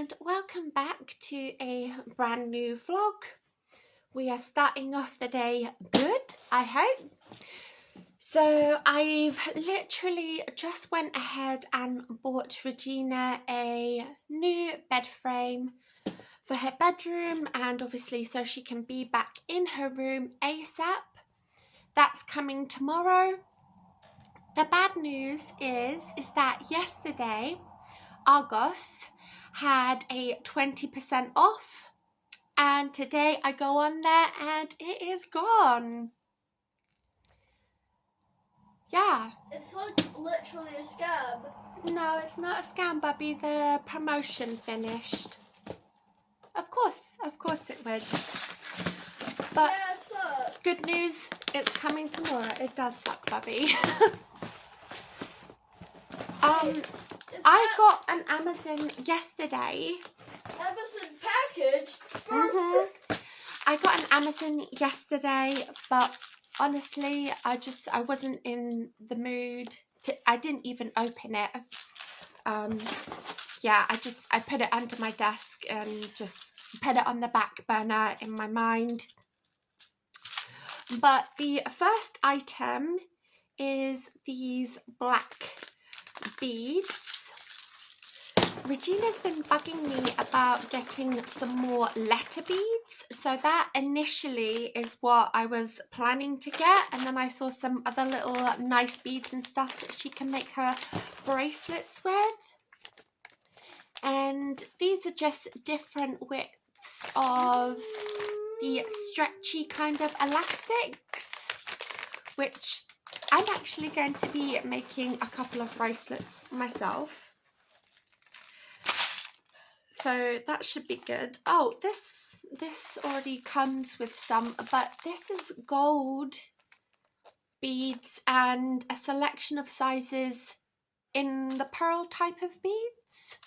and welcome back to a brand new vlog. We are starting off the day good, I hope. So I've literally just went ahead and bought Regina a new bed frame for her bedroom, and obviously so she can be back in her room ASAP. That's coming tomorrow. The bad news is that yesterday Argos had a 20% off, and today I go on there and it is gone. Yeah. It's like literally a scam. No, it's not a scam, Bubby. The promotion finished. Of course it would. But yeah, it sucks. Good news, it's coming tomorrow. It does suck, Bubby. I got an Amazon yesterday. Amazon package? I got an Amazon yesterday, but honestly, I wasn't in the mood I didn't even open it. Yeah, I put it under my desk and just put it on the back burner in my mind. But the first item is these black beads. Regina's been bugging me about getting some more letter beads, so that initially is what I was planning to get, and then I saw some other little nice beads and stuff that she can make her bracelets with. And these are just different widths of the stretchy kind of elastics, which I'm actually going to be making a couple of bracelets myself. So that should be good. Oh, this already comes with some, but this is gold beads and a selection of sizes in the pearl type of beads.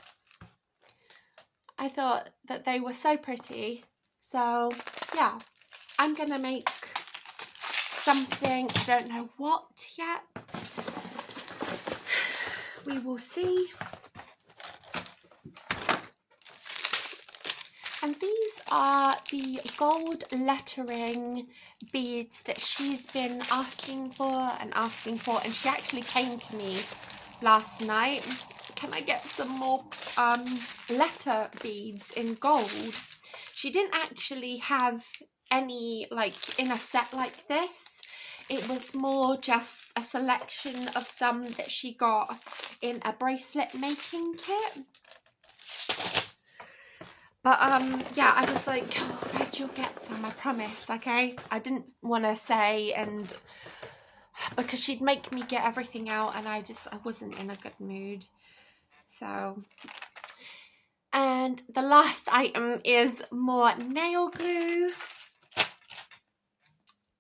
I thought that they were so pretty. So yeah, I'm gonna make something. I don't know what yet. We will see. And these are the gold lettering beads that she's been asking for, and she actually came to me last night. Can I get some more letter beads in gold? She didn't actually have any like in a set like this. It was more just a selection of some that she got in a bracelet making kit. But yeah, I was like, oh, Reg, you'll get some, I promise, okay? I didn't want to say, and because she'd make me get everything out, and I wasn't in a good mood. So, and the last item is more nail glue.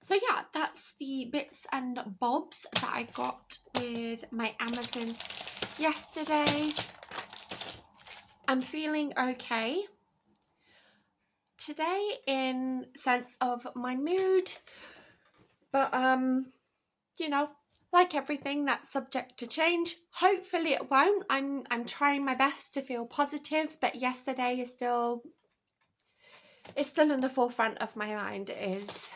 So yeah, that's the bits and bobs that I got with my Amazon yesterday. I'm feeling okay today in sense of my mood, but you know, like everything, that's subject to change. Hopefully it won't. I'm trying my best to feel positive, but yesterday is still in the forefront of my mind. It is,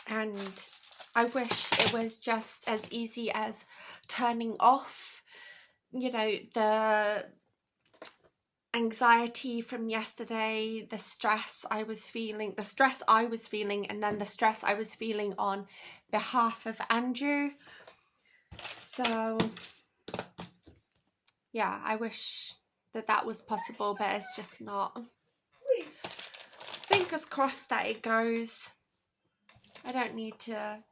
and I wish it was just as easy as turning off, you know, the anxiety from yesterday, the stress I was feeling, and then the stress I was feeling on behalf of Andrew. So yeah, I wish that was possible, but it's just not. Fingers crossed that it goes. I don't need to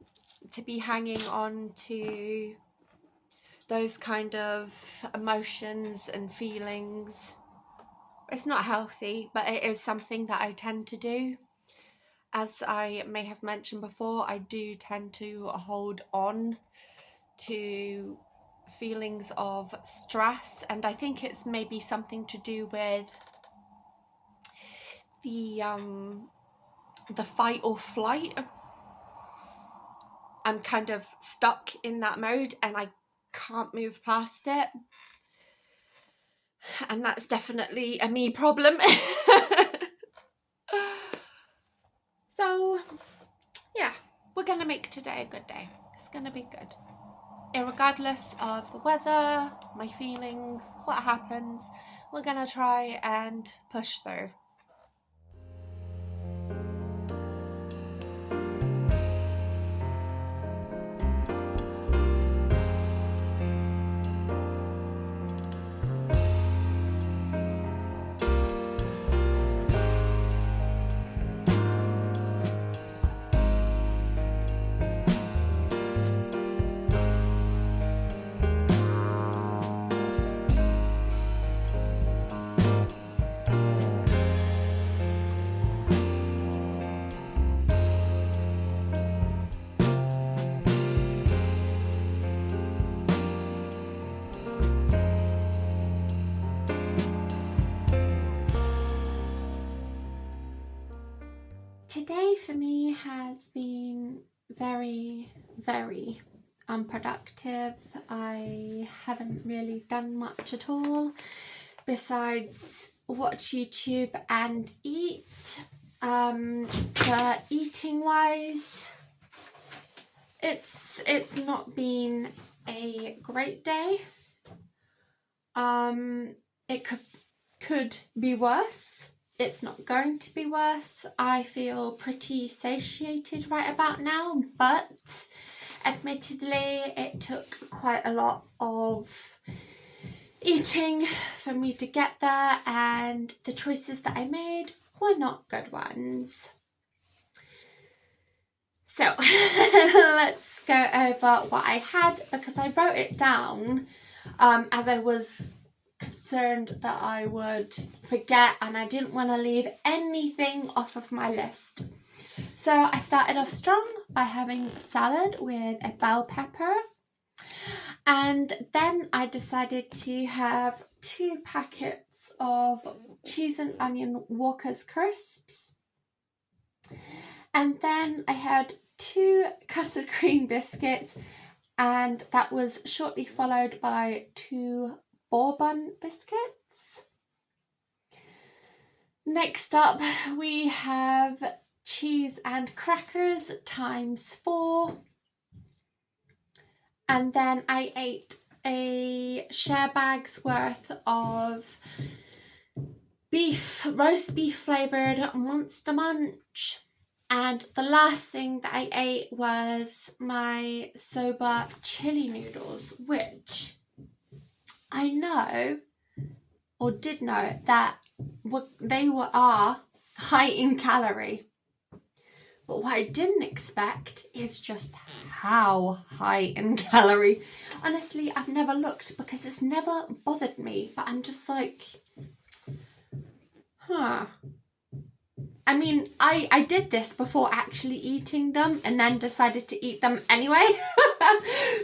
be hanging on to those kind of emotions and feelings. It's not healthy, but it is something that I tend to do. As I may have mentioned before, I do tend to hold on to feelings of stress, and I think it's maybe something to do with the fight or flight. I'm kind of stuck in that mode and I can't move past it. and that's definitely a me problem. So yeah, we're gonna make today a good day. It's gonna be good, irregardless of the weather, my feelings, what happens. We're gonna try and push through. Today for me has been very, very unproductive. I haven't really done much at all besides watch YouTube and eat. For eating wise, it's not been a great day. It could be worse. It's not going to be worse. I feel pretty satiated right about now, but admittedly it took quite a lot of eating for me to get there, and the choices that I made were not good ones. So let's go over what I had, because I wrote it down as I was concerned that I would forget, and I didn't want to leave anything off of my list. So I started off strong by having salad with a bell pepper, and then I decided to have 2 packets of cheese and onion Walker's crisps, and then I had 2 custard cream biscuits, and that was shortly followed by 2 bourbon biscuits. Next up we have cheese and crackers times 4, and then I ate a share bag's worth of roast beef flavoured Monster Munch, and the last thing that I ate was my soba chili noodles, which I know, or did know, that they are high in calorie. But what I didn't expect is just how high in calorie. Honestly, I've never looked because it's never bothered me, but I'm just like, huh. I mean, I did this before actually eating them and then decided to eat them anyway.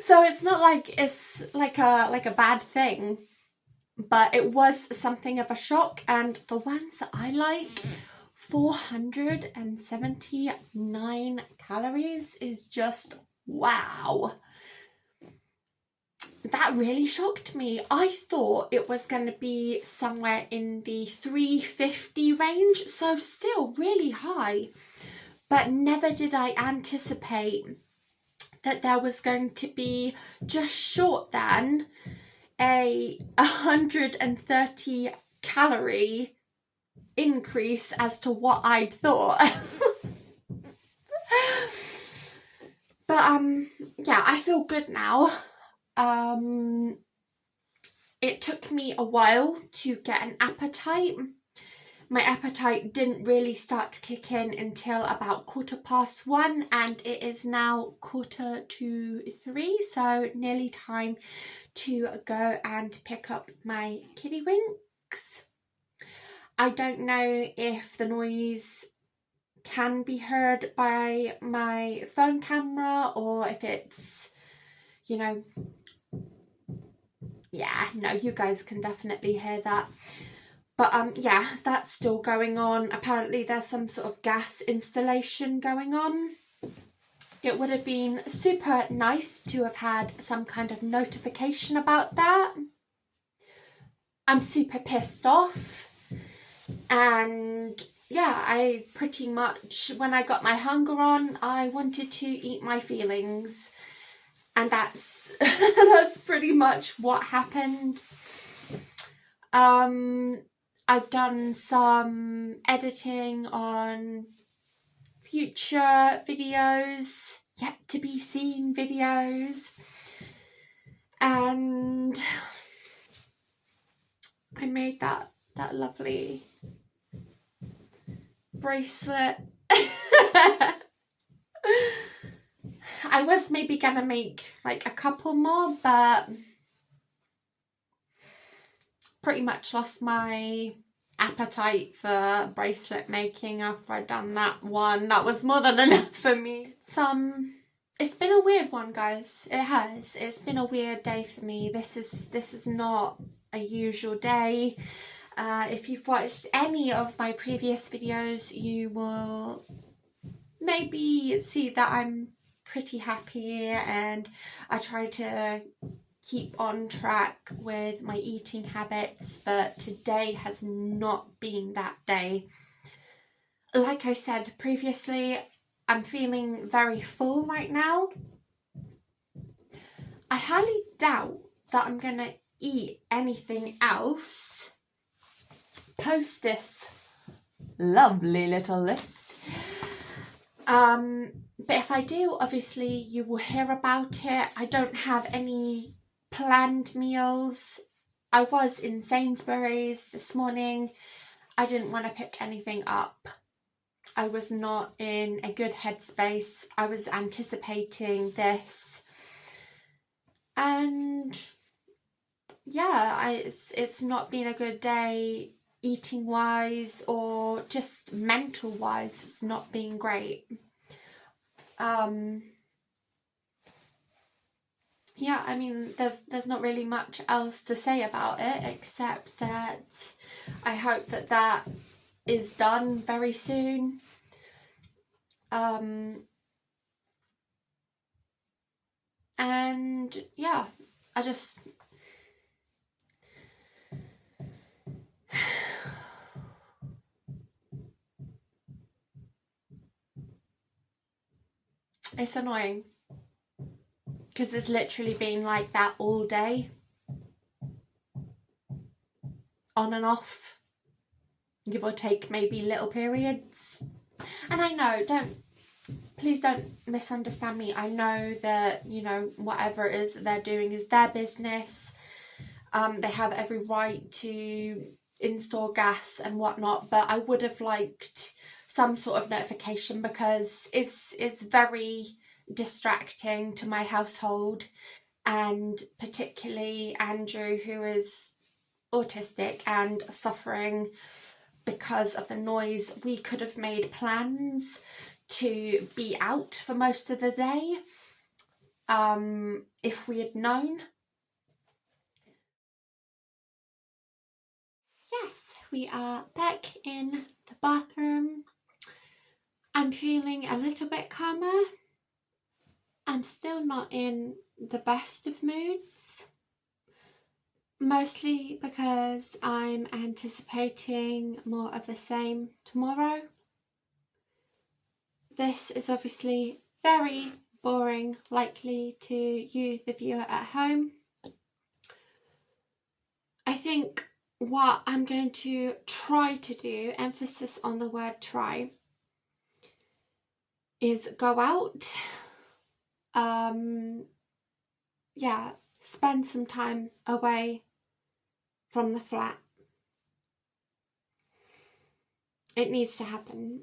So it's not like it's like a bad thing, but it was something of a shock. And the ones that I like, 479 calories is just wow. That really shocked me. I thought it was going to be somewhere in the 350 range, so still really high. But never did I anticipate that there was going to be just short than a 130 calorie increase as to what I'd thought. But yeah, I feel good now. It took me a while to get an appetite. My appetite didn't really start to kick in until about 1:15, and it is now 2:45, so nearly time to go and pick up my kitty winks. I don't know if the noise can be heard by my phone camera or if it's, you know, yeah, no, you guys can definitely hear that. But yeah, that's still going on. Apparently there's some sort of gas installation going on. It would have been super nice to have had some kind of notification about that. I'm super pissed off. And yeah, I pretty much, when I got my hunger on, I wanted to eat my feelings. And that's that's pretty much what happened. I've done some editing on future videos, yet to be seen videos, and I made that lovely bracelet. I was maybe gonna make like a couple more, but pretty much lost my appetite for bracelet making after I'd done that one. That was more than enough for me. It's been a weird one, guys. It has. It's been a weird day for me. This is not a usual day. If you've watched any of my previous videos, you will maybe see that I'm pretty happy and I try to keep on track with my eating habits, but today has not been that day. Like I said previously, I'm feeling very full right now. I highly doubt that I'm gonna eat anything else post this lovely little list. But if I do, obviously you will hear about it. I don't have any planned meals. I was in Sainsbury's this morning. I didn't want to pick anything up. I was not in a good headspace. I was anticipating this, and yeah, it's not been a good day eating wise or just mental wise. It's not been great. Yeah, I mean, there's not really much else to say about it except that I hope that is done very soon. And yeah, I just it's annoying because it's literally been like that all day, on and off, give or take maybe little periods. And I know, please don't misunderstand me. I know that, you know, whatever it is that they're doing is their business. They have every right to install gas and whatnot, but I would have liked some sort of notification because it's very distracting to my household, and particularly Andrew, who is autistic and suffering because of the noise. We could have made plans to be out for most of the day if we had known. Yes, we are back in the bathroom. I'm feeling a little bit calmer. I'm still not in the best of moods, mostly because I'm anticipating more of the same tomorrow. This is obviously very boring, likely to you, the viewer at home. I think what I'm going to try to do, emphasis on the word try, is go out, spend some time away from the flat. It needs to happen.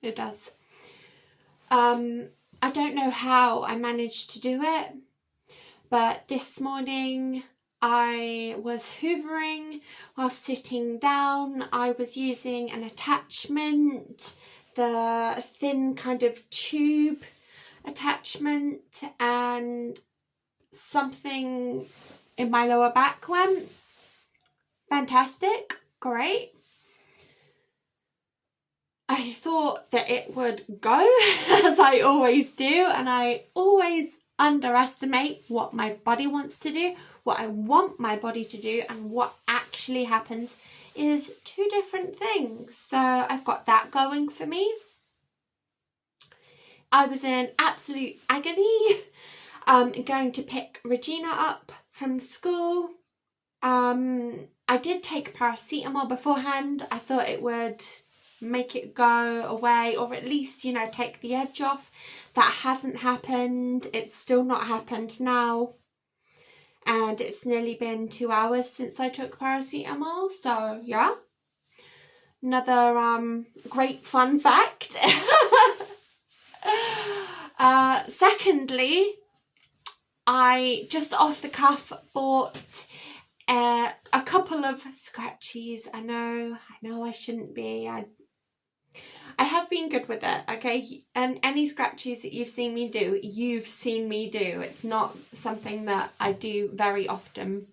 It does. I don't know how I managed to do it, but this morning I was hoovering while sitting down. I was using an attachment, the thin kind of tube attachment, and something in my lower back went. Fantastic, great. I thought that it would go, as I always do, and I always underestimate what my body wants to do, what I want my body to do and what actually happens is two different things. So I've got that going for me. I was in absolute agony going to pick Regina up from school. I did take paracetamol beforehand. I thought it would make it go away, or at least, you know, take the edge off. That hasn't happened. It's still not happened now. And it's nearly been 2 hours since I took paracetamol. So, yeah. Another great fun fact. Secondly, I just off the cuff bought a couple of scratchies. I know I shouldn't be. I have been good with it, okay? And any scratchies that you've seen me do, you've seen me do. It's not something that I do very often.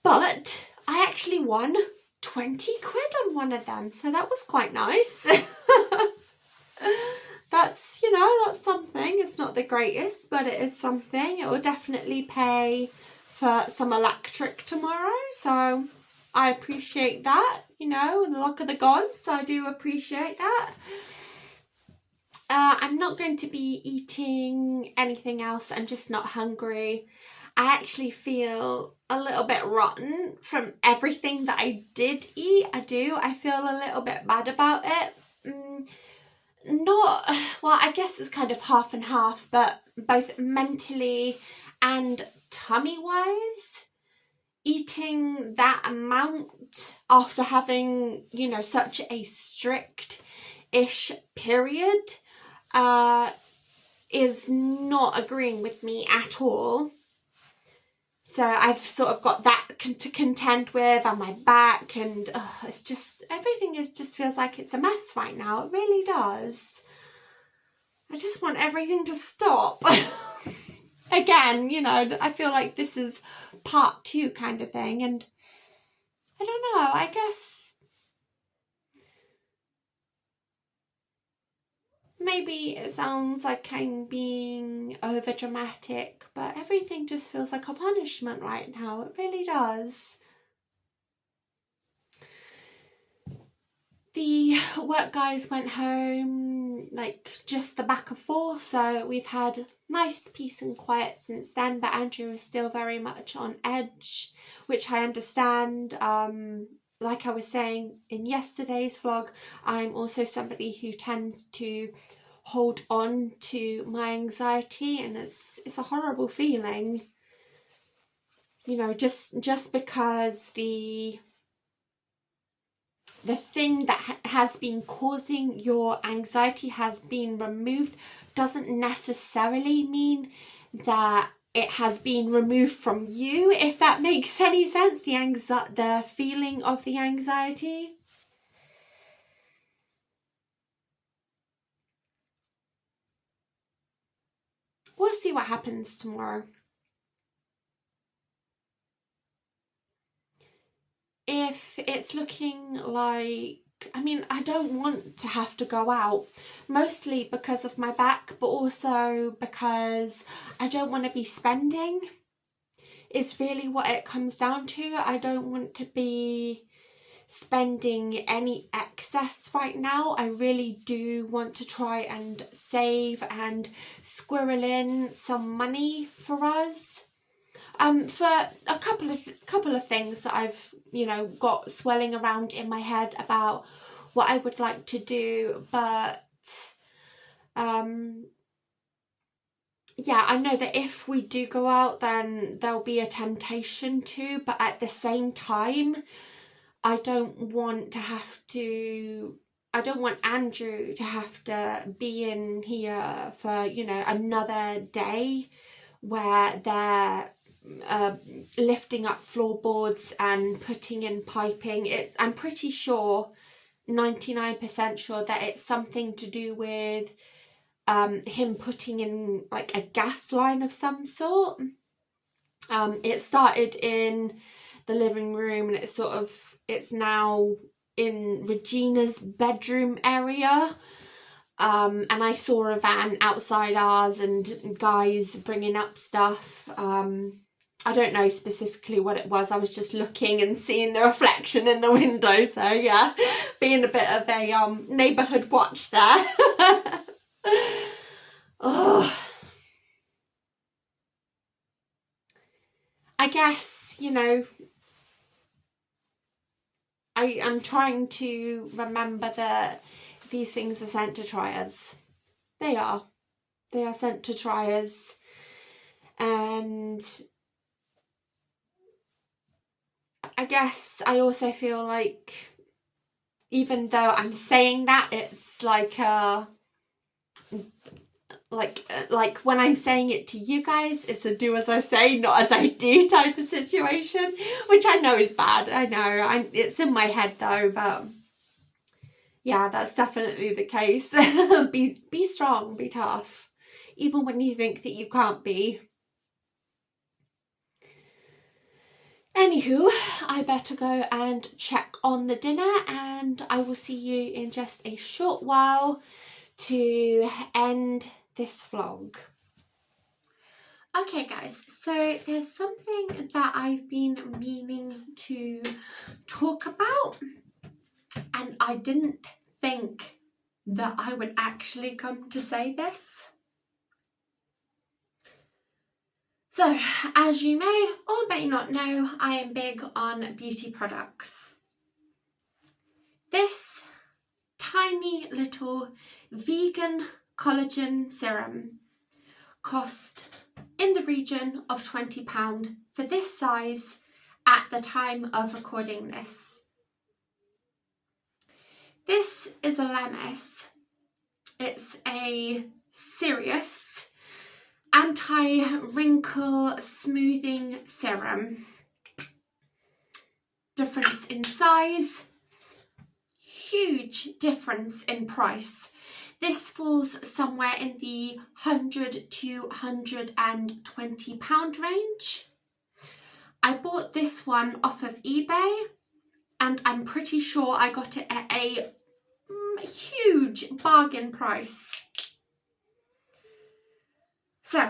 But I actually won 20 quid on one of them, so that was quite nice. That's, you know, that's something. It's not the greatest, but it is something. It will definitely pay for some electric tomorrow, so I appreciate that, you know, the luck of the gods. I do appreciate that. I'm not going to be eating anything else. I'm just not hungry. I actually feel a little bit rotten from everything that I did eat. I feel a little bit bad about it. Not, well, I guess it's kind of half and half, but both mentally and tummy wise, eating that amount after having, you know, such a strict-ish period is not agreeing with me at all. So I've sort of got that to contend with, and my back, and it's just, everything just feels like it's a mess right now. It really does. I just want everything to stop. Again, you know, I feel like this is part 2 kind of thing, and I don't know, I guess maybe it sounds like I'm being over dramatic, but everything just feels like a punishment right now. It really does. The work guys went home like just the back and forth, so we've had nice peace and quiet since then, but Andrew is still very much on edge, which I understand. Like I was saying in yesterday's vlog, I'm also somebody who tends to hold on to my anxiety, and it's a horrible feeling, you know, just because the thing that has been causing your anxiety has been removed doesn't necessarily mean that it has been removed from you, if that makes any sense. The feeling of the anxiety. We'll see what happens tomorrow. If it's looking like, I mean, I don't want to have to go out, mostly because of my back, but also because I don't want to be spending. It's really what it comes down to. I don't want to be spending any excess right now. I really do want to try and save and squirrel in some money for us. For a couple of things that I've, you know, got swirling around in my head about what I would like to do, but yeah, I know that if we do go out, then there'll be a temptation to, but at the same time, I don't want Andrew to have to be in here for, you know, another day where they're lifting up floorboards and putting in piping. I'm pretty sure, 99% sure, that it's something to do with him putting in like a gas line of some sort. It started in the living room, and it's now in Regina's bedroom area. And I saw a van outside ours and guys bringing up stuff. I don't know specifically what it was. I was just looking and seeing the reflection in the window. So yeah, being a bit of a neighbourhood watch there. Oh. I guess, you know, I am trying to remember that these things are sent to try us. They are. They are sent to try us. And I guess I also feel like, even though I'm saying that, it's like when I'm saying it to you guys, it's a do as I say, not as I do type of situation, which I know is bad. I know, it's in my head though, but yeah, that's definitely the case. Be strong, be tough, even when you think that you can't be. Anywho, I better go and check on the dinner, and I will see you in just a short while to end this vlog. Okay guys, so there's something that I've been meaning to talk about, and I didn't think that I would actually come to say this. So, as you may or may not know, I am big on beauty products. This tiny little vegan collagen serum cost in the region of £20 for this size at the time of recording this. This is a Lemis. It's a serious anti-wrinkle smoothing serum. Difference in size, huge difference in price. This falls somewhere in the £100 to £120 range. I bought this one off of eBay, and I'm pretty sure I got it at a huge bargain price. So,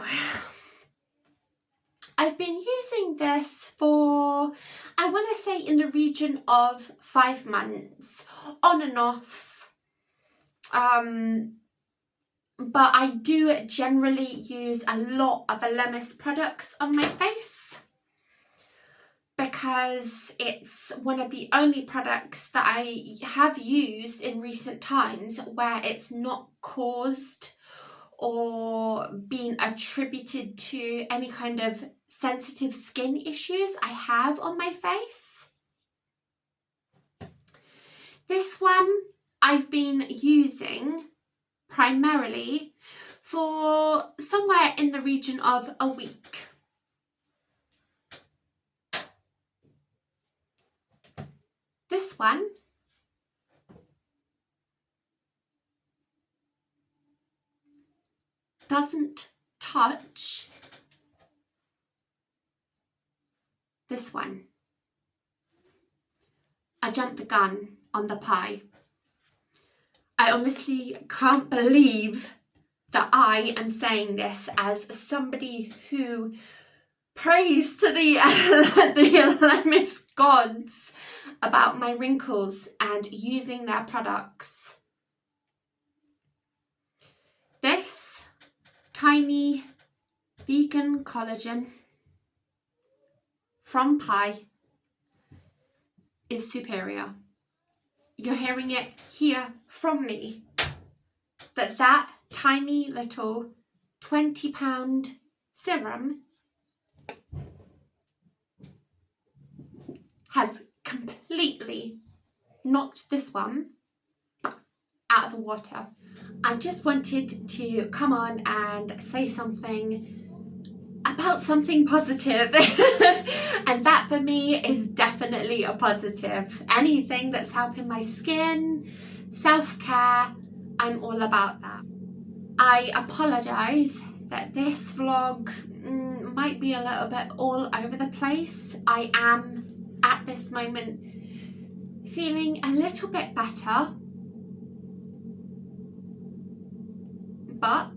I've been using this for, I want to say, in the region of 5 months, on and off. But I do generally use a lot of Lemis products on my face, because it's one of the only products that I have used in recent times where it's not caused or been attributed to any kind of sensitive skin issues I have on my face. This one I've been using primarily for somewhere in the region of a week. This one doesn't touch this one. I jumped the gun on the pie. I honestly can't believe that I am saying this as somebody who prays to the Lemis gods about my wrinkles and using their products. This tiny vegan collagen from Pie is superior. You're hearing it here from me, that tiny little £20 serum has completely knocked this one out of the water. I just wanted to come on and say something about something positive. And that for me is definitely a positive. Anything that's helping my skin, self-care, I'm all about that. I apologise that this vlog might be a little bit all over the place. I am at this moment feeling a little bit better, but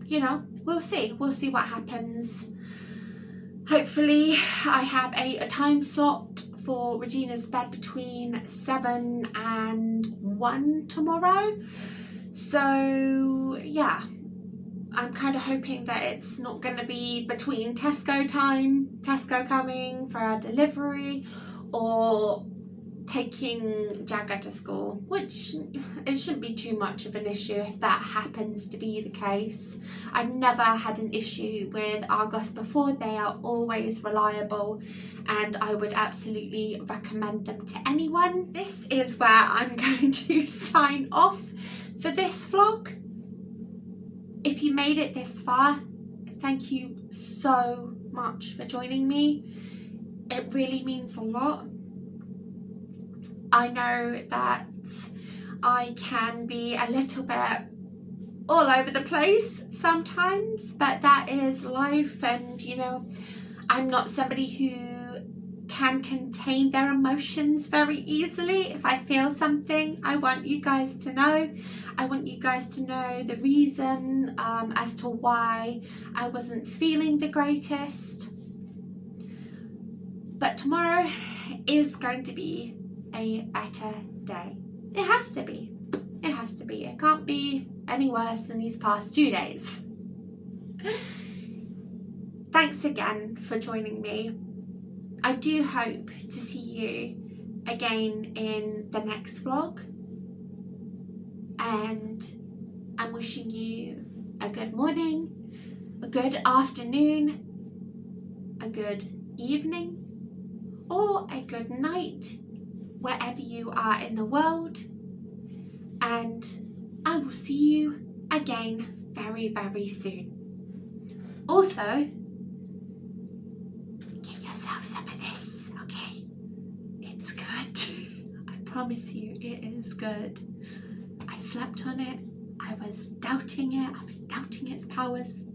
you know, we'll see what happens. hopefully I have a time slot for Regina's bed between 7 and 1 tomorrow. So yeah, I'm kind of hoping that it's not going to be between Tesco coming for our delivery, or taking Jagger to school, which it shouldn't be too much of an issue if that happens to be the case. I've never had an issue with Argos before. They are always reliable and I would absolutely recommend them to anyone. This is where I'm going to sign off for this vlog. If you made it this far, thank you so much for joining me. It really means a lot. I know that I can be a little bit all over the place sometimes, but that is life, and you know, I'm not somebody who can contain their emotions very easily. If I feel something, I want you guys to know. I want you guys to know the reason as to why I wasn't feeling the greatest. But tomorrow is going to be a better day. It has to be. It has to be. It can't be any worse than these past 2 days. Thanks again for joining me. I do hope to see you again in the next vlog, and I'm wishing you a good morning, a good afternoon, a good evening, or a good night wherever you are in the world, and I will see you again very, very soon. Also, give yourself some of this, okay? It's good. I promise you, it is good. I slept on it. I was doubting it. I was doubting its powers.